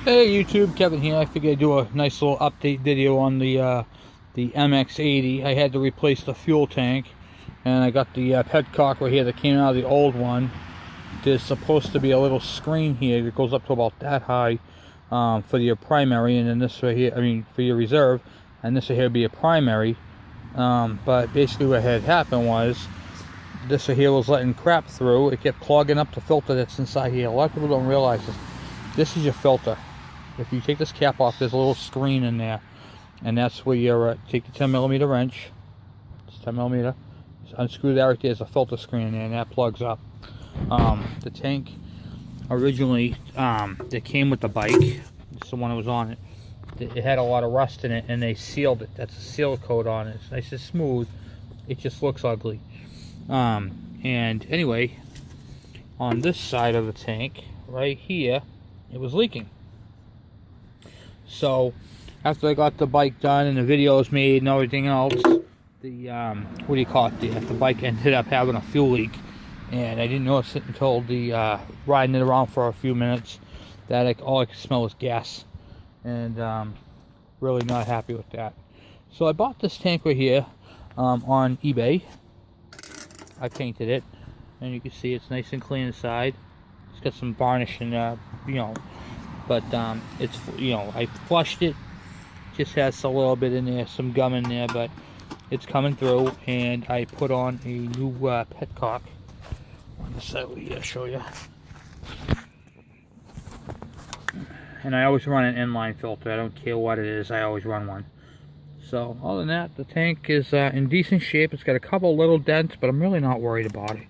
Hey YouTube, Kevin here. I figured I'd do a nice little update video on the mx80. I had to replace the fuel tank, and I got the petcock right here that came out of the old one. There's supposed to be a little screen here that goes up to about that high for your primary, and then this right here, I mean for your reserve, and this right here would be a primary. But basically what had happened was this right here was letting crap through. It kept clogging up the filter that's inside here. A lot of people don't realize this. This is your filter. If you take this cap off, there's a little screen in there, and that's where you take the 10mm wrench. It's 10mm. Just unscrew that right there. There's a filter screen in there, and that plugs up. The tank originally that came with the bike, it's the one that was on it. It had a lot of rust in it, and they sealed it. That's a seal coat on it. It's nice and smooth. It just looks ugly. And anyway, on this side of the tank, right here, it was leaking. So after I got the bike done and the videos made and everything else, the what do you call it? The bike ended up having a fuel leak, and I didn't notice it until the riding it around for a few minutes. That all I could smell was gas, and really not happy with that. So I bought this tank right here on eBay. I painted it, and you can see it's nice and clean inside. It's got some varnish and but it's, I flushed it. Just has a little bit in there, some gum in there, but it's coming through. And I put on a new petcock on the side over here. Show you. And I always run an inline filter. I don't care what it is. I always run one. So other than that, the tank is in decent shape. It's got a couple little dents, but I'm really not worried about it.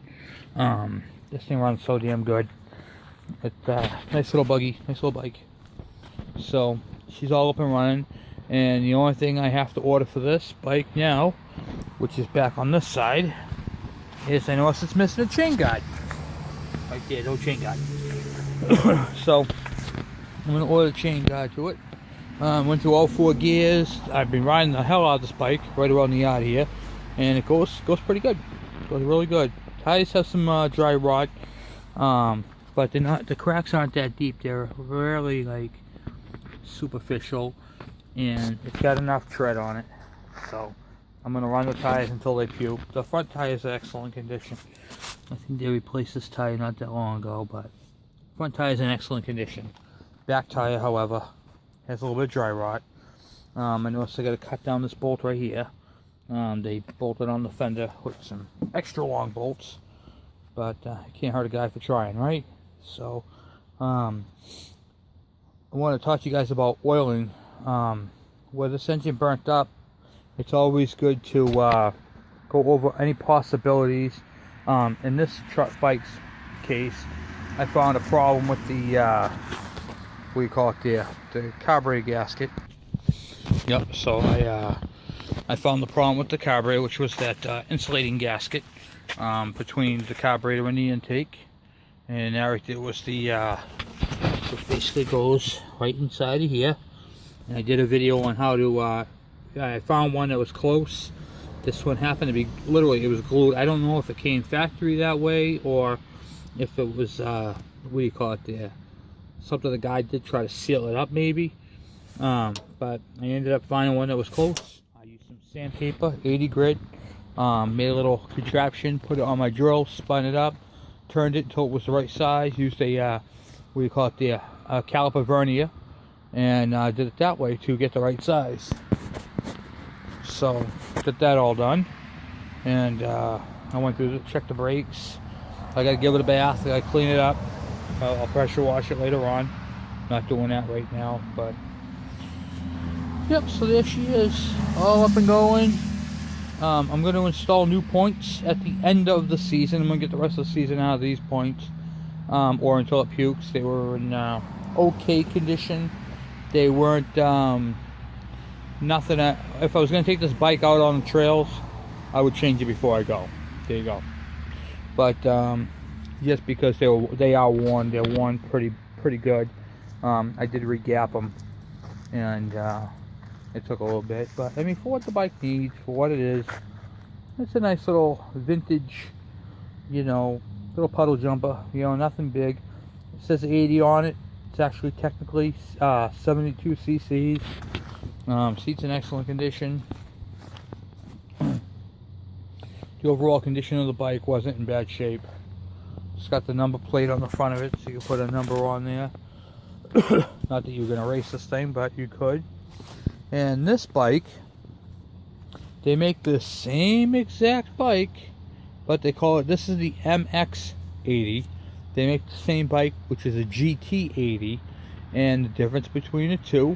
This thing runs so damn good. It's nice little buggy, nice little bike. So she's all up and running, and the only thing I have to order for this bike now, which is back on this side, is I noticed it's missing a chain guard. Right there, no chain guard. So I'm gonna order a chain guard to it. Went through all 4 gears. I've been riding the hell out of this bike right around the yard here, and it goes pretty good. It goes really good. Tires have some dry rot. But they're not, the cracks aren't that deep. They're really like superficial, and it's got enough tread on it. So I'm gonna run the tires until they puke. The front tire is in excellent condition. I think they replaced this tire not that long ago, but front tire is in excellent condition. Back tire, however, has a little bit of dry rot. I noticed I got to cut down this bolt right here. They bolted on the fender with some extra long bolts, but it can't hurt a guy for trying, right? So I want to talk to you guys about oiling. Where this engine burnt up, it's always good to go over any possibilities. In this truck bike's case, I found a problem with the what do you call it there, the carburetor gasket. Yep. So I found the problem with the carburetor, which was that insulating gasket between the carburetor and the intake. And now it was the which basically goes right inside of here. And I did a video on how to I found one that was close. This one happened to be literally, it was glued. I don't know if it came factory that way or if it was what do you call it there, something the guy did try to seal it up maybe. But I ended up finding one that was close. I used some sandpaper, 80 grit, made a little contraption, put it on my drill, spun it up, turned it until it was the right size, used a what do you call it there, a caliper vernier, and did it that way to get the right size. So got that all done, and I went through to check the brakes. I gotta give it a bath, I gotta clean it up. I'll pressure wash it later on. Not doing that right now, but yep, so there she is, all up and going. I'm going to install new points at the end of the season. I'm going to get the rest of the season out of these points, or until it pukes. They were in okay condition. They weren't nothing. If I was going to take this bike out on the trails, I would change it before I go. There you go. But just because they are worn, they're worn pretty good. I did re-gap them, and it took a little bit, but I mean, for what the bike needs, for what it is, it's a nice little vintage, little puddle jumper, nothing big. It says 80 on it. It's actually technically 72 cc's. Seat's in excellent condition. The overall condition of the bike wasn't in bad shape. It's got the number plate on the front of it, so you can put a number on there. Not that you're going to race this thing, but you could. And this bike, they make the same exact bike, but they call it, this is the mx80. They make the same bike, which is a GT80, and the difference between the two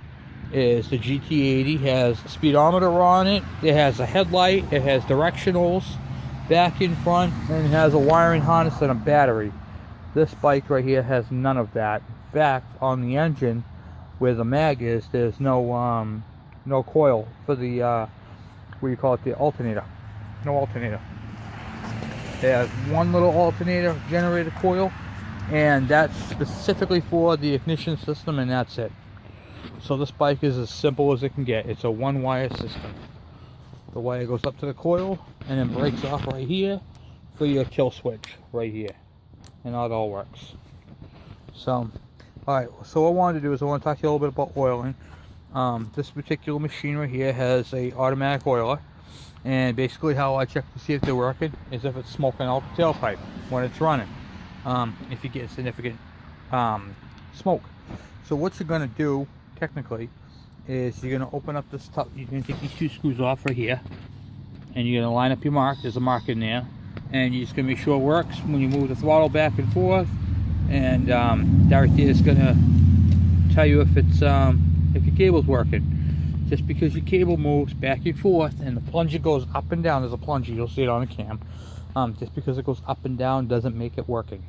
is the GT80 has a speedometer on it, it has a headlight, it has directionals back in front, and it has a wiring harness and a battery. This bike right here has none of that. In fact, on the engine where the mag is, there's no coil for the what do you call it, the alternator. No alternator. It has one little alternator generator coil, and that's specifically for the ignition system, and that's it. So this bike is as simple as it can get. It's a one wire system. The wire goes up to the coil and then breaks off right here for your kill switch right here, and how it all works. So alright, so what I wanted to do is I want to talk to you a little bit about oiling. This particular machine right here has a automatic oiler, and basically how I check to see if they're working is if it's smoking out the tailpipe when it's running, if you get significant smoke. So what you're going to do technically is you're going to open up this top, you're going to take these two screws off right here, and you're going to line up your mark. There's a mark in there, and you're just going to make sure it works when you move the throttle back and forth, and that right there is going to tell you if it's if your cable's working. Just because your cable moves back and forth and the plunger goes up and down, there's a plunger, you'll see it on the cam, just because it goes up and down doesn't make it working.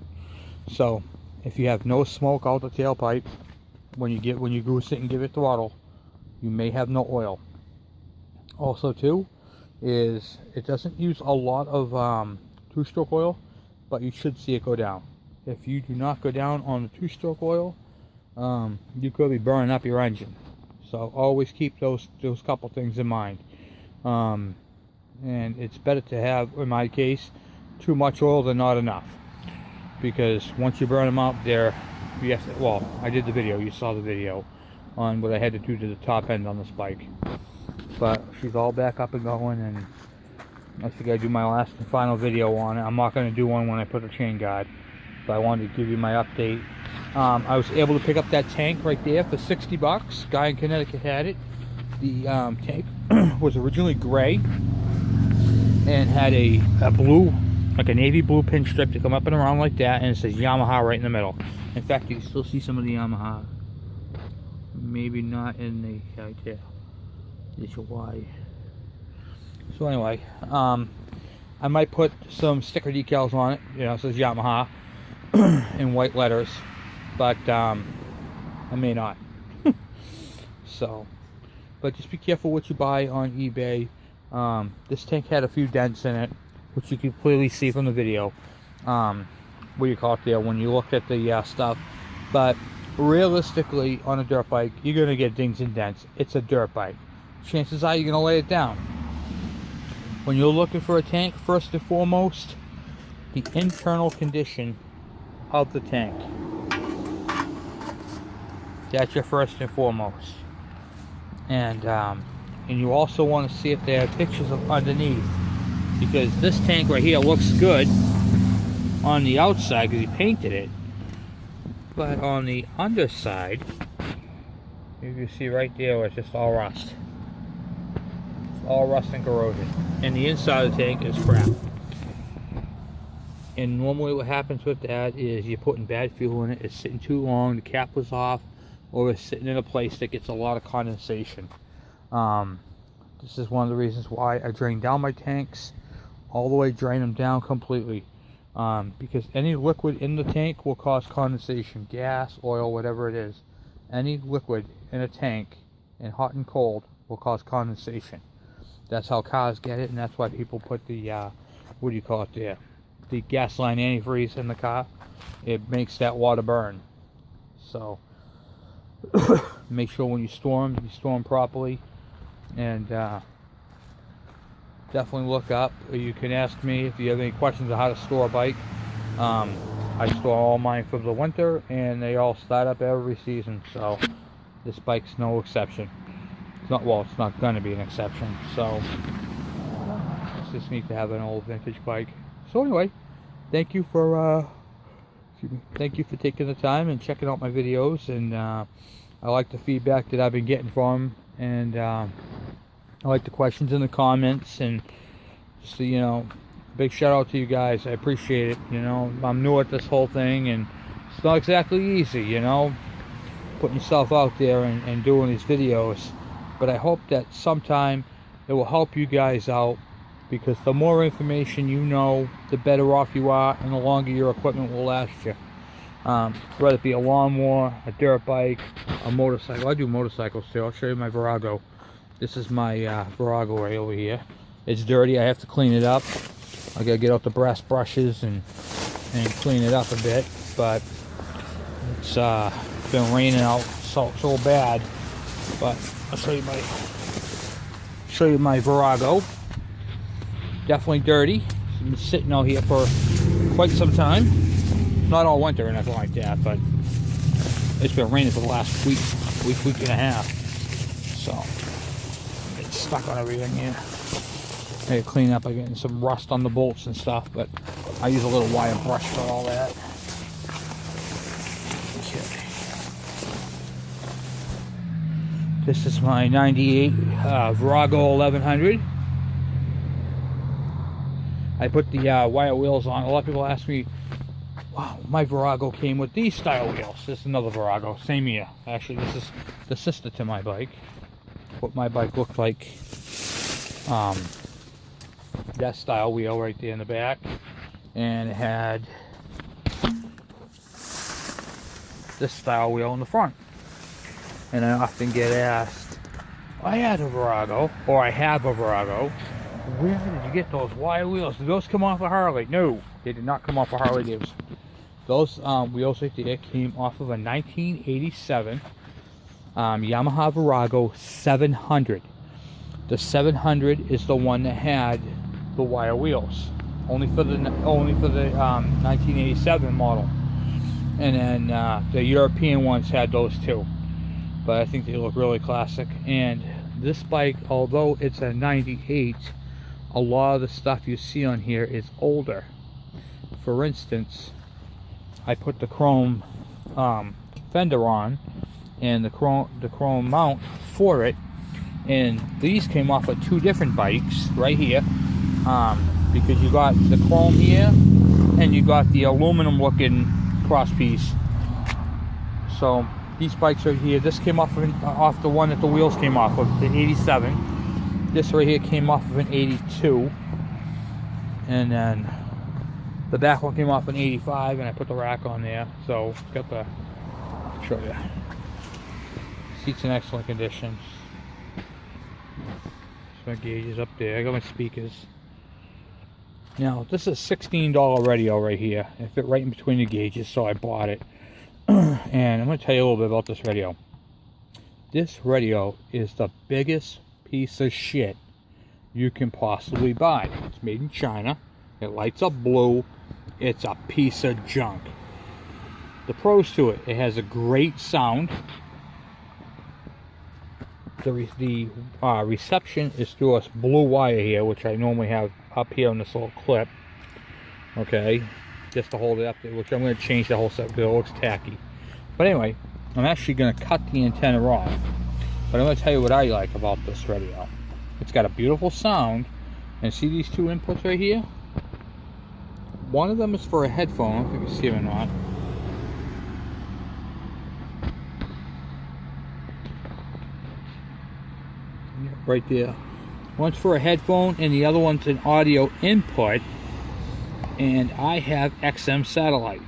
So if you have no smoke out the tailpipe when you goose it and give it throttle, you may have no oil. Also too is it doesn't use a lot of two-stroke oil, but you should see it go down. If you do not go down on the two-stroke oil, you could be burning up your engine. So always keep those couple things in mind. And it's better to have, in my case, too much oil than not enough, because once you burn them up, well, I did the video, you saw the video on what I had to do to the top end on this bike. But she's all back up and going, and I think I do my last and final video on it. I'm not going to do one when I put the chain guard, but I wanted to give you my update. I was able to pick up that tank right there for 60 bucks. Guy in Connecticut had it. The tank was originally gray and had a blue, like a navy blue pin strip to come up and around like that, and it says Yamaha right in the middle. In fact, you can still see some of the Yamaha. Maybe not in the right there. There's your Y. So anyway, I might put some sticker decals on it. You know, it says Yamaha in white letters, but I may not. So, but just be careful what you buy on eBay. This tank had a few dents in it, which you can clearly see from the video. What do you call it there when you look at the stuff? But realistically, on a dirt bike, you're gonna get dings and dents. It's a dirt bike. Chances are you're gonna lay it down. When you're looking for a tank, first and foremost, the internal condition of the tank. That's your first and foremost. And you also want to see if they have pictures of underneath, because this tank right here looks good on the outside because he painted it, but on the underside, you can see right there, it's just all rust. It's all rust and corrosion, and the inside of the tank is crap. And normally what happens with that is you're putting bad fuel in it, it's sitting too long, the cap was off, or it's sitting in a place that gets a lot of condensation. This is one of the reasons why I drain down my tanks, all the way drain them down completely. Because any liquid in the tank will cause condensation, gas, oil, whatever it is. Any liquid in a tank, in hot and cold, will cause condensation. That's how cars get it, and that's why people put the, what do you call it there? The gasoline antifreeze in the car. It makes that water burn. So make sure when you store them properly, and definitely look up. You can ask me if you have any questions on how to store a bike. I store all mine for the winter, and they all start up every season, so this bike's no exception. It's not, well, it's not gonna be an exception, so it's just neat to have an old vintage bike. So anyway, thank you for taking the time and checking out my videos, and I like the feedback that I've been getting from, and I like the questions in the comments, and just, you know, big shout out to you guys. I appreciate it. You know, I'm new at this whole thing, and it's not exactly easy, you know, putting yourself out there and doing these videos, but I hope that sometime it will help you guys out, because the more information you know, the better off you are, and the longer your equipment will last you. Whether it be a lawnmower, a dirt bike, a motorcycle. I do motorcycles too. I'll show you my Virago. This is my Virago right over here. It's dirty. I have to clean it up. I gotta get out the brass brushes and clean it up a bit. But it's been raining out so bad. But I'll show you my Virago. Definitely dirty. It's been sitting out here for quite some time. Not all winter or nothing like that, but it's been raining for the last week and a half. So it's stuck on everything here. I gotta clean up by getting some rust on the bolts and stuff, but I use a little wire brush for all that. Okay. This is my 98 Virago 1100. I put the wire wheels on. A lot of people ask me, wow, my Virago came with these style wheels. This is another Virago, same year. Actually, this is the sister to my bike. What my bike looked like. That style wheel right there in the back. And it had this style wheel in the front. And I often get asked, I had a Virago, or I have a Virago. Where did you get those wire wheels? Did those come off a Harley? No, they did not come off a Harley Davidson. Those wheels right there came off of a 1987 Yamaha Virago 700. The 700 is the one that had the wire wheels, only for the 1987 model. And then the European ones had those too. But I think they look really classic. And this bike, although it's a 98, a lot of the stuff you see on here is older. For instance, I put the chrome fender on, and the chrome mount for it, and these came off of two different bikes right here, because you got the chrome here and you got the aluminum looking cross piece. So these bikes right here, this came off the one that the wheels came off of, the 87. This right here came off of an 82, and then the back one came off an 85, and I put the rack on there. So got the, I'll show you. Seats in excellent condition. My gauges up there. I got my speakers. Now this is a $16 radio right here. It fit right in between the gauges, so I bought it. And I'm going to tell you a little bit about this radio. This radio is the biggest piece of shit you can possibly buy. It's made in China. It lights up blue. It's a piece of junk. The pros to it: it has a great sound. The reception is through a blue wire here, which I normally have up here on this little clip. Okay, just to hold it up there, which I'm going to change the whole set because it looks tacky. But anyway, I'm actually going to cut the antenna off. But I'm going to tell you what I like about this radio. It's got a beautiful sound. And see these two inputs right here? One of them is for a headphone. I don't know if you can see them or not. Right there. One's for a headphone and the other one's an audio input. And I have XM satellite.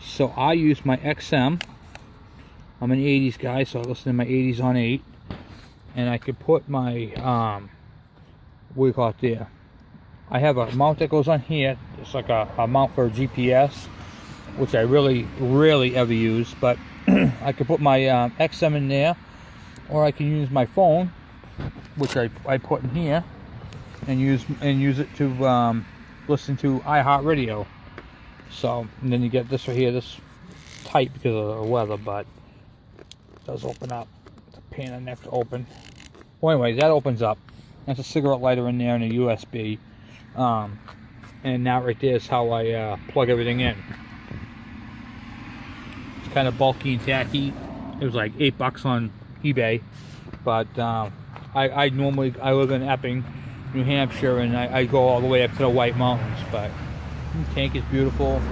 So I use my XM. I'm an 80s guy, so I listen to my 80s on 8. And I could put my, what do you call it there? I have a mount that goes on here. It's like a mount for a GPS, which I rarely ever use. But I could put my XM in there, or I can use my phone, which I put in here, and use it to listen to iHeartRadio. So, and then you get this right here, this tight because of the weather, but it does open up. It's a pain in the neck to open. Well, anyways, that opens up. That's a cigarette lighter in there and a USB. And that right there is how I plug everything in. It's kind of bulky and tacky. It was like $8 on eBay, but I live in Epping, New Hampshire, and I go all the way up to the White Mountains. But the tank is beautiful.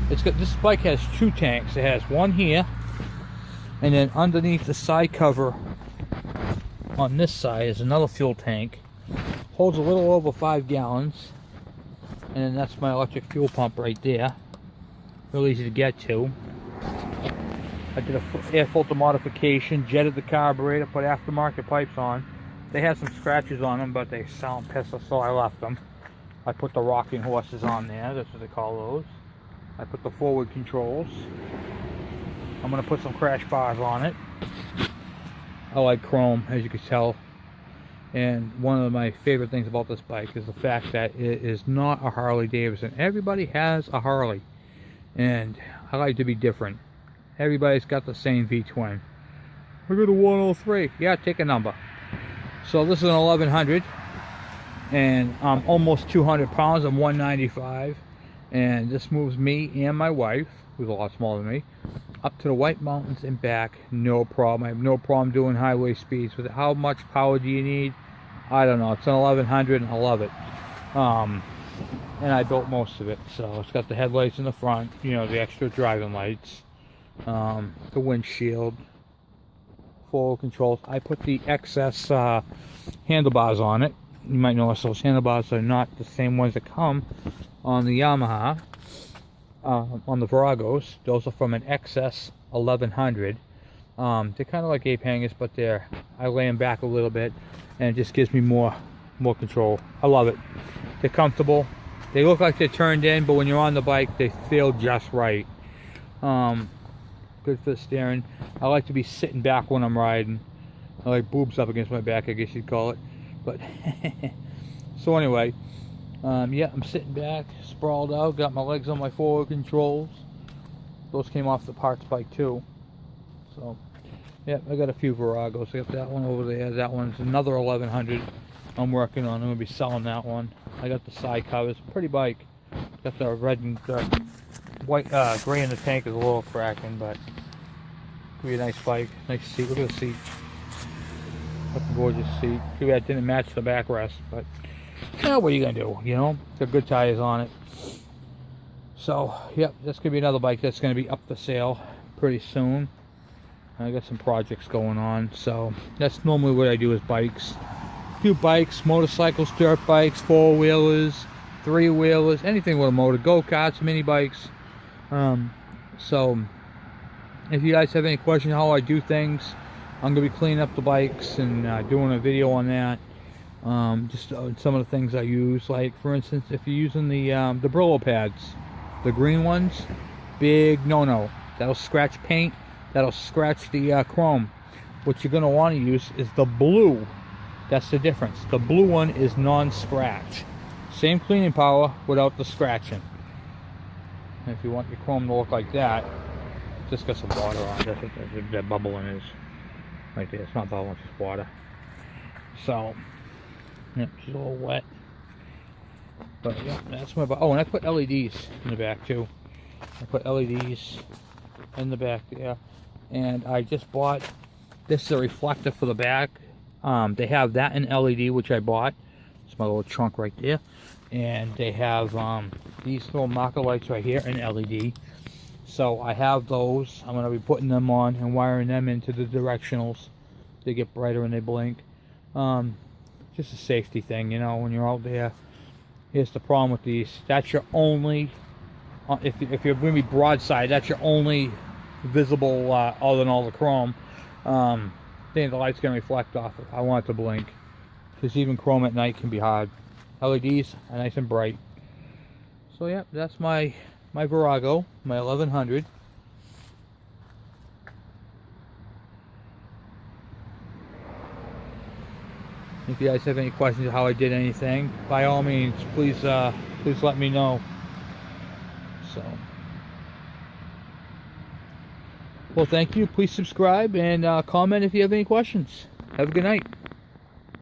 This bike has two tanks. It has one here, and then underneath the side cover on this side is another fuel tank. Holds a little over 5 gallons, and then that's my electric fuel pump right there. Real easy to get to. I did a air filter modification, jetted the carburetor, put aftermarket pipes on. They had some scratches on them, but they sound pissed, so I left them. I put the rocking horses on there, that's what they call those. I put the forward controls. I'm going to put some crash bars on it. I like chrome, as you can tell. And one of my favorite things about this bike is the fact that it is not a Harley Davidson. Everybody has a Harley, and I like to be different. Everybody's got the same V-twin. I got a 103. Yeah, take a number. So this is an 1100, and I'm almost 200 pounds. I'm 195, and this moves me and my wife, who's a lot smaller than me, up to the White Mountains and back. No problem. I have no problem doing highway speeds with it. How much power do you need? I don't know. It's an 1100, and I love it. And I built most of it. So it's got the headlights in the front, you know, the extra driving lights. The windshield, forward controls. I put the XS handlebars on it. You might notice those handlebars are not the same ones that come on the Yamaha, on the Viragos. Those are from an XS 1100. They're kind of like ape hangers, but I lay them back a little bit, and it just gives me more control. I love it. They're comfortable. They look like they're turned in, but when you're on the bike, they feel just right. Good for the steering. I like to be sitting back when I'm riding. I like boobs up against my back, I guess you'd call it. But so anyway, yeah, I'm sitting back, sprawled out, got my legs on my forward controls. Those came off the parts bike too. So yeah, I got a few Viragos. I got that one over there. That one's another 1100 I'm working on. I'm gonna be selling that one. I got the side covers. Pretty bike. Got the red and white, gray in the tank is a little cracking, but it'll be a nice bike. Nice seat. Look at the seat. What a gorgeous seat. Too bad it didn't match the backrest, but yeah, what are you gonna do? You know, got good tires on it. So, yep, that's gonna be another bike that's gonna be up for sale pretty soon. I got some projects going on, so that's normally what I do is bikes. A few bikes, motorcycles, dirt bikes, 4-wheelers, 3-wheelers, anything with a motor, go-karts, mini bikes. So if you guys have any questions how I do things, I'm gonna be cleaning up the bikes and doing a video on that. Just some of the things I use, like for instance, if you're using the Brillo pads, the green ones, big no-no. That'll scratch paint, that'll scratch the chrome. What you're gonna want to use is the blue. That's the difference. The blue one is non-scratch. Same cleaning power without the scratching. And if you want your chrome to look like that, just got some water on it. That's what that bubbling is. Right there. It's not bubbling, it's just water. So, yep, she's a little wet. But yeah, that's my bike. Oh, and I put LEDs in the back too. I put LEDs in the back there. And I just bought, this is a reflector for the back. They have that in LED, which I bought. It's my little trunk right there. And they have these little marker lights right here in LED. So I have those. I'm going to be putting them on and wiring them into the directionals. They get brighter when they blink. Just a safety thing, you know, when you're out there. Here's the problem with these. That's your only, if you're going to be broadside, that's your only visible, other than all the chrome. Then the light's going to reflect off it. I want it to blink. Because even chrome at night can be hard. LEDs are nice and bright. So yeah, that's my Virago, my 1100. If you guys have any questions how I did anything, by all means, please let me know. So, well, thank you. Please subscribe and comment if you have any questions. Have a good night.